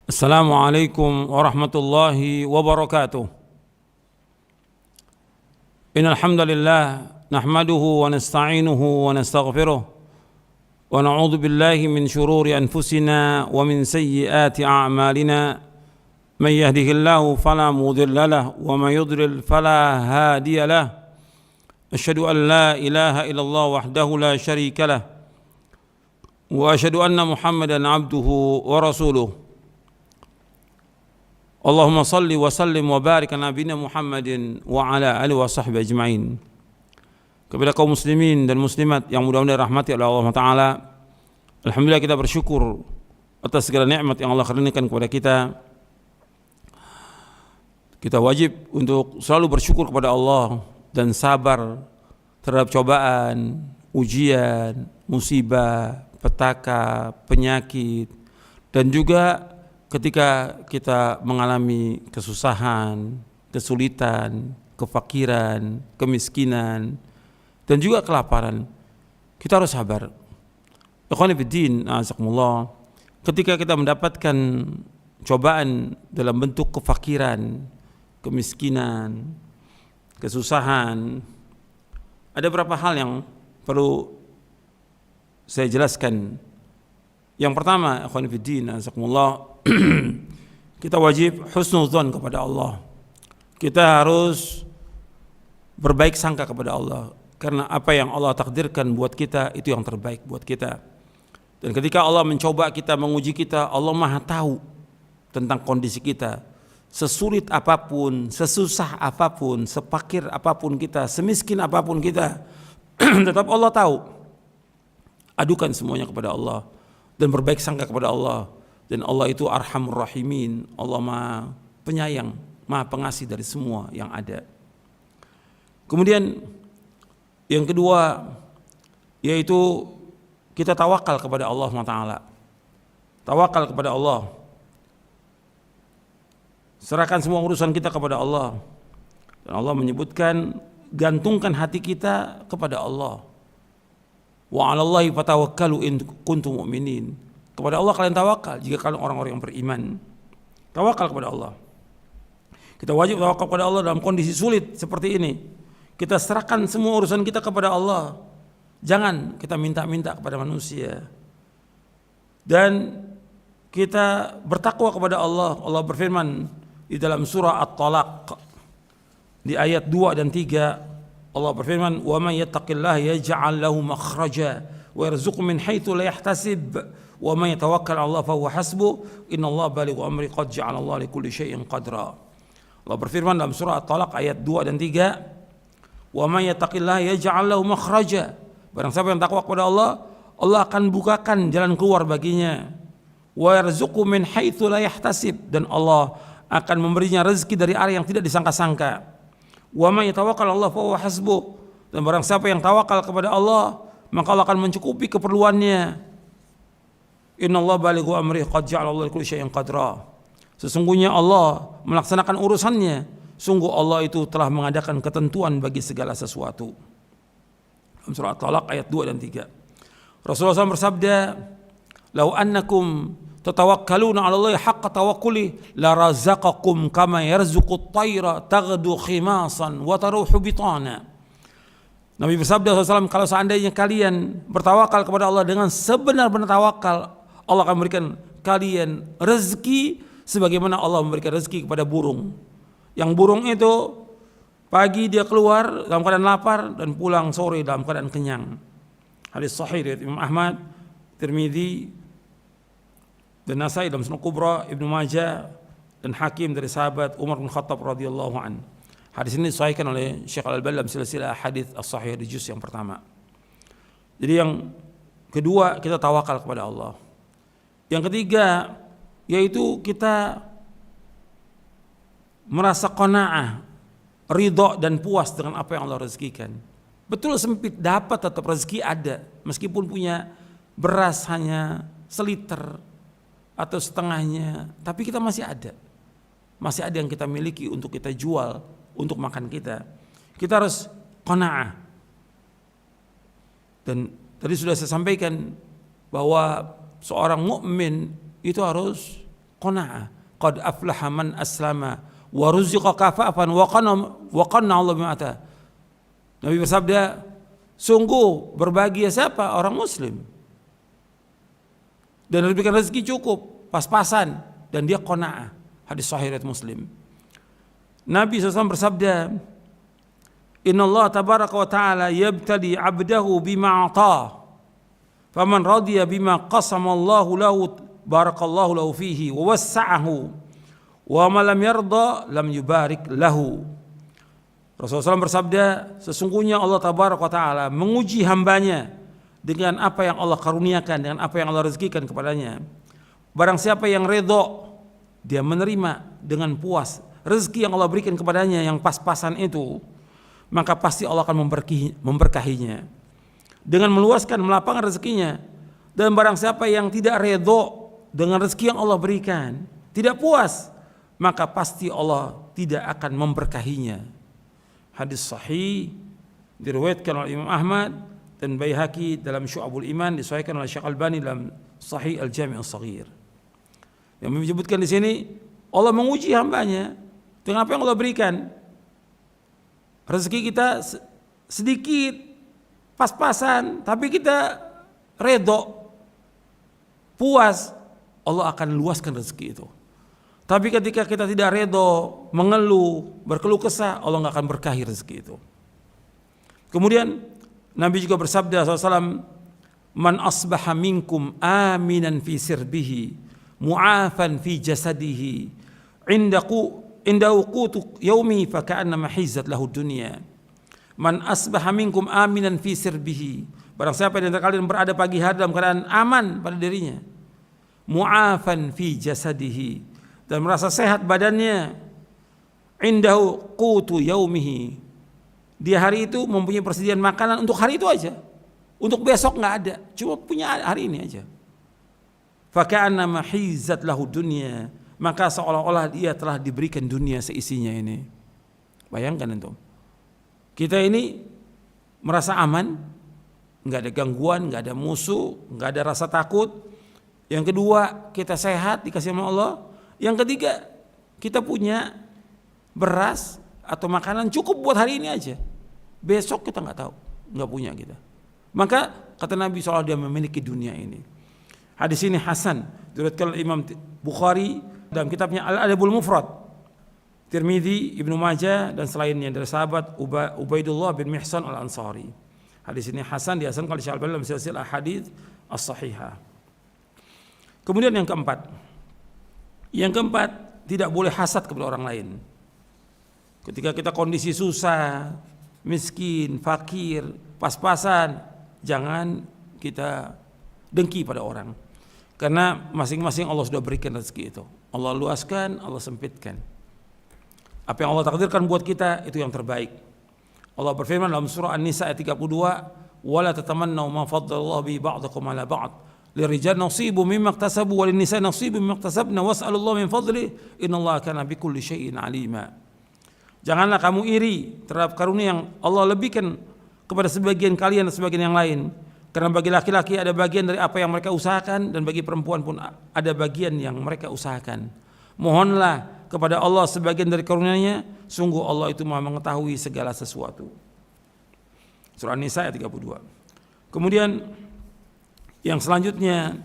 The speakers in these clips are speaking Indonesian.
Assalamualaikum warahmatullahi wabarakatuh. Innal hamdalillah nahmaduhu wa nasta'inuhu wa nastaghfiruh wa na'udzu billahi min shururi anfusina wa min sayyiati a'malina. Man yahdihillahu fala mudilla lahu wa man yudlil fala hadiya lahu. Asyhadu an la ilaha illallah wahdahu la syarika lah wa asyhadu anna Muhammadan abduhu wa rasuluh. Allahumma salli wa sallim wa barik ala nabiyina Muhammadin wa ala alihi wa sahbihi ajma'in. Kepada kaum muslimin dan muslimat yang mudah-mudahan dirahmati oleh Allah Ta'ala, alhamdulillah kita bersyukur atas segala nikmat yang Allah karuniakan kepada kita. Kita wajib untuk selalu bersyukur kepada Allah dan sabar terhadap cobaan, ujian, musibah, petaka, penyakit, dan juga ketika kita mengalami kesusahan, kesulitan, kefakiran, kemiskinan, dan juga kelaparan, kita harus sabar. Ikhwani fiddin, a'azakumullah, ketika kita mendapatkan cobaan dalam bentuk kefakiran, kemiskinan, kesusahan, ada beberapa hal yang perlu saya jelaskan. Yang pertama, ikhwani fiddin, a'azakumullah, kita wajib husnuzan kepada Allah. Kita harus berbaik sangka kepada Allah, karena apa yang Allah takdirkan buat kita itu yang terbaik buat kita. Dan ketika Allah mencoba kita, menguji kita, Allah Maha tahu tentang kondisi kita. Sesulit apapun, sesusah apapun, sepakir apapun kita, semiskin apapun kita, tetap Allah tahu. Adukan semuanya kepada Allah dan berbaik sangka kepada Allah. Dan Allah itu Arhamur Rahimin, Allah Maha Penyayang, Maha Pengasih dari semua yang ada. Kemudian yang kedua, yaitu kita tawakal kepada Allah SWT. Tawakal kepada Allah. Serahkan semua urusan kita kepada Allah. Dan Allah menyebutkan, gantungkan hati kita kepada Allah. Wa 'alallahi fatawakkalu in kuntum mu'minin. Kepada Allah kalian tawakal jika kalian orang-orang yang beriman. Tawakal kepada Allah. Kita wajib tawakal kepada Allah dalam kondisi sulit seperti ini. Kita serahkan semua urusan kita kepada Allah. Jangan kita minta-minta kepada manusia. Dan kita bertakwa kepada Allah. Allah berfirman di dalam surah At-Talaq di ayat 2 dan 3. Allah berfirman, "Wa may yattaqillaha yaj'al lahu makhraja wa yarzuqhu min haitsu la yahtasib." Wa may yatawakkal 'ala Allah fa huwa hasbuh innallaha balighu amri qad ja'ala Allah likulli syai'in qadra. Allah berfirman dalam surah At-Talaq ayat 2 dan 3, wa may yattaqillaha yaj'al lahu makhraja. Barang siapa yang takwa kepada Allah, Allah akan bukakan jalan keluar baginya. Wa yarzuqhu min haitsu la yahtasib, dan Allah akan memberinya rezeki dari arah yang tidak disangka-sangka. Wa may yatawakkal 'ala Allah fa huwa hasbuh, dan barang siapa yang tawakal kepada Allah, maka Allah akan mencukupi keperluannya. Innallaha balighu amri qad ja'ala Allah likulli syai'in qadra. Sesungguhnya Allah melaksanakan urusannya. Sungguh Allah itu telah mengadakan ketentuan bagi segala sesuatu. Dalam surah At-Talaq ayat 2 dan 3. Rasulullah SAW bersabda, "Lau annakum tatawakkaluna 'ala Allahi haqqa tawakkuli la razaqakum kama yarzuqut tayra taghdu khimasan wa taruhu bitana." Nabi bersabda SAW, kalau seandainya kalian bertawakal kepada Allah dengan sebenar-benar tawakal, Allah akan memberikan kalian rezeki sebagaimana Allah memberikan rezeki kepada burung. Yang burung itu pagi dia keluar dalam keadaan lapar dan pulang sore dalam keadaan kenyang. Hadis sahih dari Imam Ahmad, Tirmidzi, dan Nasai dalam Sunan Kubra, Ibnu Majah, dan Hakim dari sahabat Umar bin Khattab radhiyallahu an. Hadis ini disahihkan oleh Syekh Al-Albani dalam silsilah hadis as-sahih di juz yang pertama. Jadi yang kedua, kita tawakal kepada Allah. Yang ketiga, yaitu kita merasa qanaah, ridha dan puas dengan apa yang Allah rezekikan. Betul sempit, dapat tetap rezeki ada, meskipun punya beras hanya seliter atau setengahnya, tapi kita masih ada. Masih ada yang kita miliki untuk kita jual, untuk makan kita. Kita harus qanaah. Dan tadi sudah saya sampaikan bahwa seorang mukmin itu harus qanaah. Qad aflaha man aslama wa ruziqa kafafan wa qanna Allah bima ata. Nabi bersabda, sungguh berbahagia siapa? Orang muslim. Dan diberikan rezeki cukup, pas-pasan, dan dia qanaah. Hadis sahih riwayat Muslim. Nabi SAW bersabda, Inna Allah tabaraka wa ta'ala yabtali abdahu bima ata. Faman radiya bima qasamallahu lahu barakallahu lahu fihi wa wassa'ahu wa ma lam yarda lam yubarik lahu. Rasulullah SAW bersabda, sesungguhnya Allah tabaraka wa ta'ala menguji hambanya dengan apa yang Allah karuniakan, dengan apa yang Allah rezekikan kepadanya. Barang siapa yang redha, dia menerima dengan puas rezeki yang Allah berikan kepadanya yang pas-pasan itu, maka pasti Allah akan memberkahinya dengan meluaskan, melapangkan rezekinya. Dan barang siapa yang tidak redha dengan rezeki yang Allah berikan, tidak puas, maka pasti Allah tidak akan memberkahinya. Hadis sahih diriwayatkan oleh Imam Ahmad dan Baihaqi dalam Syu'abul Iman, disahihkan oleh Syekh Albani dalam Sahih Al-Jami' As-Shaghir. Yang menyebutkan di sini Allah menguji hambanya dengan apa yang Allah berikan. Rezeki kita sedikit, pas-pasan, tapi kita redho, puas, Allah akan luaskan rezeki itu. Tapi ketika kita tidak redho, mengeluh, berkeluh kesah, Allah nggak akan berkahi rezeki itu. Kemudian Nabi juga bersabda SAW, Man asbaha minkum aminan fi sirbihi, mu'afan fi jasadihi, indahu qutu yaumi faka'annama hizat lahu dunya. Man asbaha minkum aminan fi sirbihi, barang siapa di antara kalian berada pagi hari dalam keadaan aman pada dirinya, mu'afan fi jasadihi, dan merasa sehat badannya, indahu qutu yaumihi, dia hari itu mempunyai persediaan makanan untuk hari itu aja, untuk besok nggak ada, cuma punya hari ini aja. Faka'annama hizat lahu dunya, maka seolah-olah dia telah diberikan dunia seisinya ini. Bayangkan antum, kita ini merasa aman, nggak ada gangguan, nggak ada musuh, nggak ada rasa takut. Yang kedua, kita sehat dikasih sama Allah. Yang ketiga, kita punya beras atau makanan cukup buat hari ini aja. Besok kita nggak tahu, nggak punya kita. Maka kata Nabi SAW, dia memiliki dunia ini. Hadis ini hasan, diriwayatkan oleh Imam Bukhari dalam kitabnya Al-Adabul Mufrad, Tirmidzi, Ibnu Majah dan selainnya dari sahabat Ubaidullah bin Mihsan Al-Ansari. Hadis ini hasan, dihasankan oleh Syekh Al-Albani dalam silsilah hadits as-sahihah. Kemudian yang keempat, tidak boleh hasad kepada orang lain. Ketika kita kondisi susah, miskin, fakir, pas-pasan, jangan kita dengki pada orang. Karena masing-masing Allah sudah berikan rezeki itu. Allah luaskan, Allah sempitkan. Apa yang Allah takdirkan buat kita itu yang terbaik. Allah berfirman dalam surah An-Nisa ayat 32, "Wala tatamannaw ma faddalallahu bi ba'dakum 'ala ba'd. Lirijal nasibu mimma iktasabu wa linnisa nasibu mimma iktasabna was'alullaha min fadlihi innallaha kana bikulli syai'in 'alima." Janganlah kamu iri terhadap karunia yang Allah lebihkan kepada sebagian kalian dan sebagian yang lain. Karena bagi laki-laki ada bagian dari apa yang mereka usahakan, dan bagi perempuan pun ada bagian yang mereka usahakan. Mohonlah kepada Allah sebagian dari karunia-Nya, sungguh Allah itu Maha mengetahui segala sesuatu. Surah An-Nisa ayat 32. Kemudian yang selanjutnya,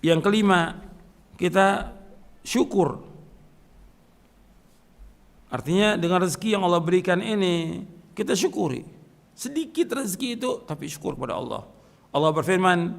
yang kelima, kita syukur. Artinya dengan rezeki yang Allah berikan ini, kita syukuri. Sedikit rezeki itu, tapi syukur kepada Allah. Allah berfirman,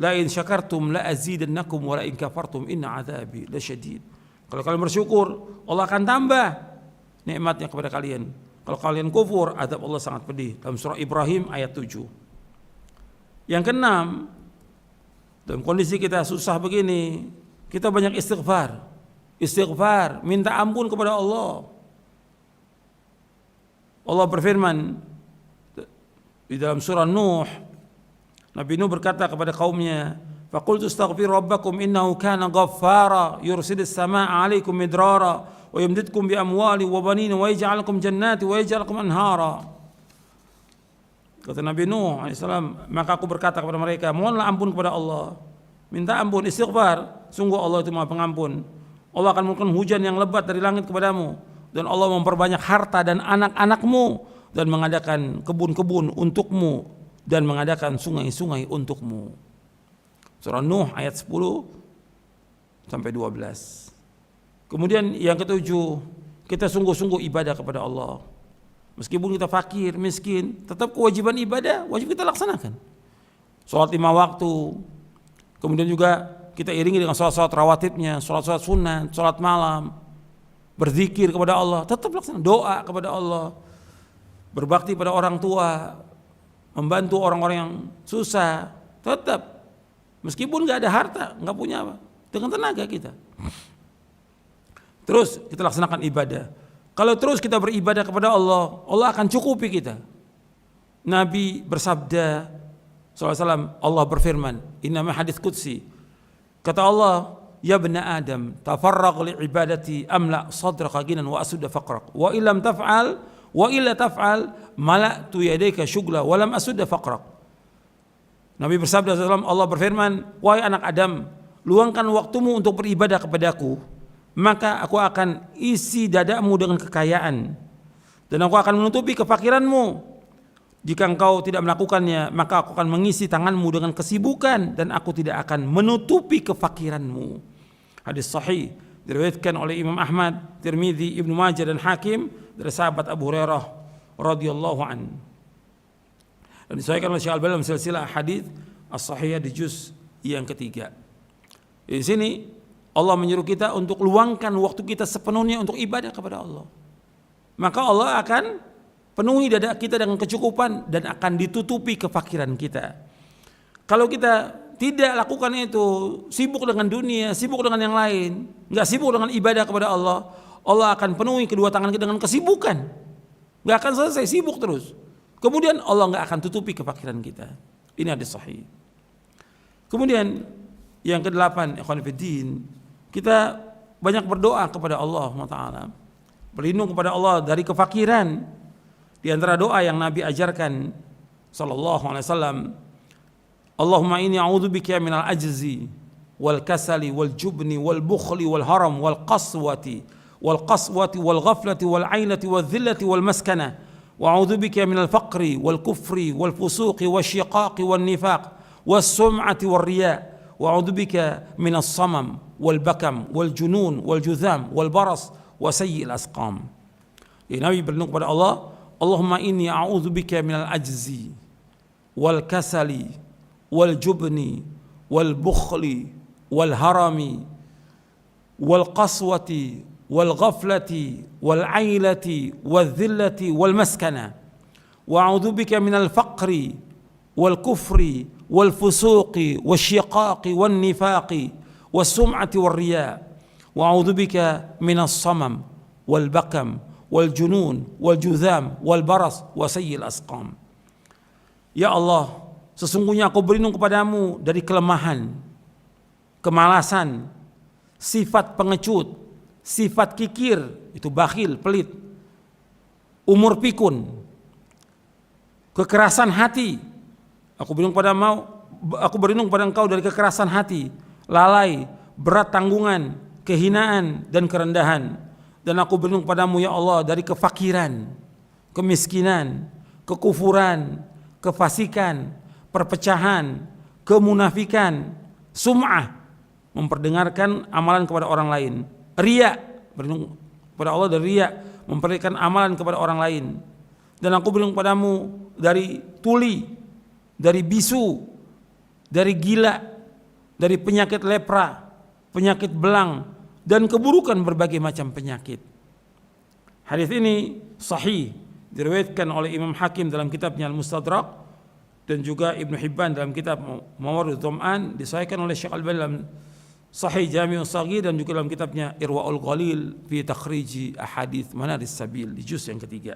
la in syakartum la azidannakum wa la in kafartum inna adzabi lasyadid. Kalau kalian bersyukur, Allah akan tambah nikmatnya kepada kalian. Kalau kalian kufur, azab Allah sangat pedih. Dalam surah Ibrahim ayat 7. Yang keenam, dalam kondisi kita susah begini, kita banyak istighfar. Istighfar, minta ampun kepada Allah. Allah berfirman di dalam surah Nuh, Nabi Nuh berkata kepada kaumnya, "Faqultu astaghfiru rabbakum innahu kana ghaffara yursilis samaa'a 'alaikum midrara wa yumdidkum bi amwali wa banina wa yaj'al lakum jannati wa yaj'al lakum anhara." Kata Nabi Nuh alaihissalam, maka aku berkata kepada mereka, mohonlah ampun kepada Allah, minta ampun, istighfar, sungguh Allah itu Maha Pengampun. Allah akan menurunkan hujan yang lebat dari langit kepadamu, dan Allah memperbanyak harta dan anak-anakmu, dan mengadakan kebun-kebun untukmu, dan mengadakan sungai-sungai untukmu. Surah Nuh ayat 10 sampai 12. Kemudian yang ketujuh, kita sungguh-sungguh ibadah kepada Allah. Meskipun kita fakir, miskin, tetap kewajiban ibadah wajib kita laksanakan. Sholat 5 waktu, kemudian juga kita iringi dengan sholat-sholat rawatibnya, sholat-sholat sunat, sholat malam, berzikir kepada Allah, tetap laksanakan. Doa kepada Allah, berbakti pada orang tua, membantu orang-orang yang susah, tetap. Meskipun gak ada harta, gak punya apa, dengan tenaga kita. Terus kita laksanakan ibadah. Kalau terus kita beribadah kepada Allah, Allah akan cukupi kita. Nabi bersabda SAW, Allah berfirman, innama hadits qudsi, kata Allah, ya bena Adam, tafarraq li ibadati amla sadraka ginan wa asudda faqrak, wa illam taf'al wa illa taf'al mala'tu yadayka syugla wa lam asudda faqrak. Nabi bersabda SAW, Allah berfirman, wahai anak Adam, luangkan waktumu untuk beribadah kepadaku, maka aku akan isi dadamu dengan kekayaan, dan aku akan menutupi kefakiranmu. Jika engkau tidak melakukannya, maka aku akan mengisi tanganmu dengan kesibukan, dan aku tidak akan menutupi kefakiranmu. Hadis sahih diriwayatkan oleh Imam Ahmad, Tirmidzi, Ibnu Majah dan Hakim dari sahabat Abu Hurairah radhiyallahu an. Dan disahihkan oleh Syekh Al-Albani dalam silsilah hadits as-sahihah di juz yang ketiga. Di sini Allah menyuruh kita untuk luangkan waktu kita sepenuhnya untuk ibadah kepada Allah. Maka Allah akan penuhi dada kita dengan kecukupan dan akan ditutupi kefakiran kita. Kalau kita tidak lakukan itu, sibuk dengan dunia, sibuk dengan yang lain, nggak sibuk dengan ibadah kepada Allah, Allah akan penuhi kedua tangan kita dengan kesibukan. Nggak akan selesai, sibuk terus. Kemudian Allah nggak akan tutupi kefakiran kita. Ini hadis sahih. Kemudian yang ke-8, ikhwan fillah, kita banyak berdoa kepada Allah Taala, berlindung kepada Allah dari kefakiran. Di antara doa yang Nabi ajarkan sallallahu alaihi wasallam, Allahumma inni a'udzubika minal ajzi wal kasali wal jubni wal bukhli wal haram wal qaswati wal ghaflati wal ainati wal dhillati wal maskana wa a'udzubika minal faqri wal kufri wal fusuqi wasyiqaqi wan nifaq was sum'ati war riya' wa a'udzubika minas samam wal bakam wal junun wal juzam wal baras wa sayyi'il asqam. Nabi berlindung kepada Allah, Allahumma inni a'udzubika minal ajzi wal kasali wal jubni wal bukhli wal harami wal qaswati wal ghaflati wal ailati wal dhillati wal maskana wa a'udzubika minal faqri wal kufri wal fusuqi wasyiqaqi wan nifaqi was-sum'ati war-riya' wa a'udzubika minas samam wal bakam wal junun wal juzam wal baras wa sayyi'il asqam. Ya Allah, sesungguhnya aku berlindung kepadamu dari kelemahan, kemalasan, sifat pengecut, sifat kikir, itu bakhil, pelit, umur pikun, kekerasan hati. Aku berlindung pada engkau dari kekerasan hati, lalai, berat tanggungan, kehinaan dan kerendahan. Dan aku berlindung padamu ya Allah dari kefakiran, kemiskinan, kekufuran, kefasikan, perpecahan, kemunafikan, sum'ah, memperdengarkan amalan kepada orang lain, riya, berlindung kepada Allah dari riya, memperdengarkan amalan kepada orang lain. Dan aku berlindung padamu dari tuli, dari bisu, dari gila, dari penyakit lepra, penyakit belang, dan keburukan berbagai macam penyakit. Hadis ini sahih, diriwayatkan oleh Imam Hakim dalam kitabnya Al-Mustadrak, dan juga Ibnu Hibban dalam kitab Mawaridud Dhama'an, disahihkan oleh Syekh Al-Albani dalam Sahih Jami'us Shaghir, dan juga dalam kitabnya Irwaul Ghalil fi takhriji ahadits Manaris Sabil di juz yang ketiga.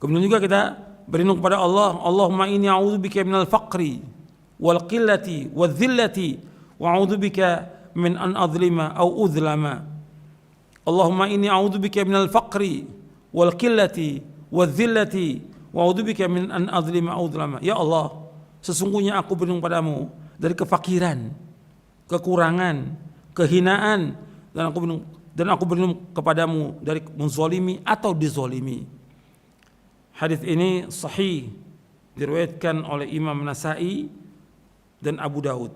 Kemudian juga kita berlindung kepada Allah, Allahumma inni a'udzubika minal faqri wal qillati wal dhillati wa a'udzubika min an adlima au udhlama. Allahumma inni a'udzubika minal faqri wal qillati wal dhillati wa a'udzubika min an adlima au udhlama. Ya Allah, sesungguhnya aku berlindung padamu dari kefakiran, kekurangan, kehinaan, dan aku berlindung kepadamu dari menzalimi atau dizalimi. Hadis ini sahih, diriwayatkan oleh Imam Nasa'i dan Abu Daud.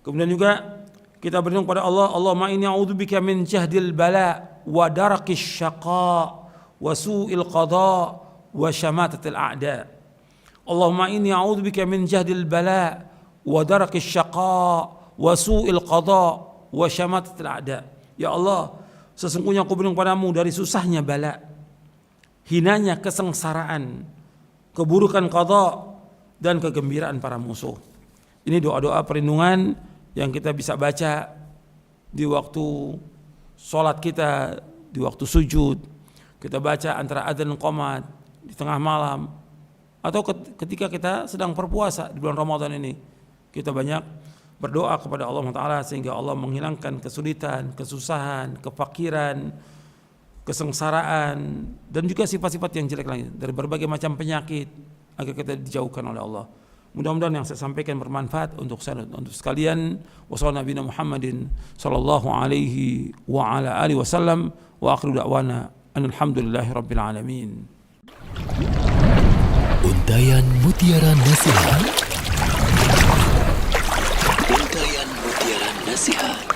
Kemudian juga kita berlindung pada Allah, Allahumma inni a'udzubika min jahdil bala wa darakis syaqa wa su'il qada wa syamatatil a'da. Allahumma inni a'udzubika min jahdil bala wa darakis syaqa wa su'il qada wa syamatatil a'da. Ya Allah, sesungguhnya aku berlindung padamu dari susahnya bala, hinanya kesengsaraan, keburukan qada, dan kegembiraan para musuh. Ini doa-doa perlindungan yang kita bisa baca di waktu sholat kita, di waktu sujud. Kita baca antara adzan dan qomat, di tengah malam, atau ketika kita sedang berpuasa di bulan Ramadan ini. Kita banyak berdoa kepada Allah Ta'ala sehingga Allah menghilangkan kesulitan, kesusahan, kefakiran, kesengsaraan, dan juga sifat-sifat yang jelek lain dari berbagai macam penyakit agar kita dijauhkan oleh Allah. Mudah-mudahan yang saya sampaikan bermanfaat untuk saya, untuk sekalian. Wassalamualaikum Nabi Muhammadin sallallahu alaihi wa ala alihi wasallam wa akhiru da'wana alhamdulillahi rabbil alamin. Untayan Mutiara Nasihat. Untayan Mutiara Nasihat.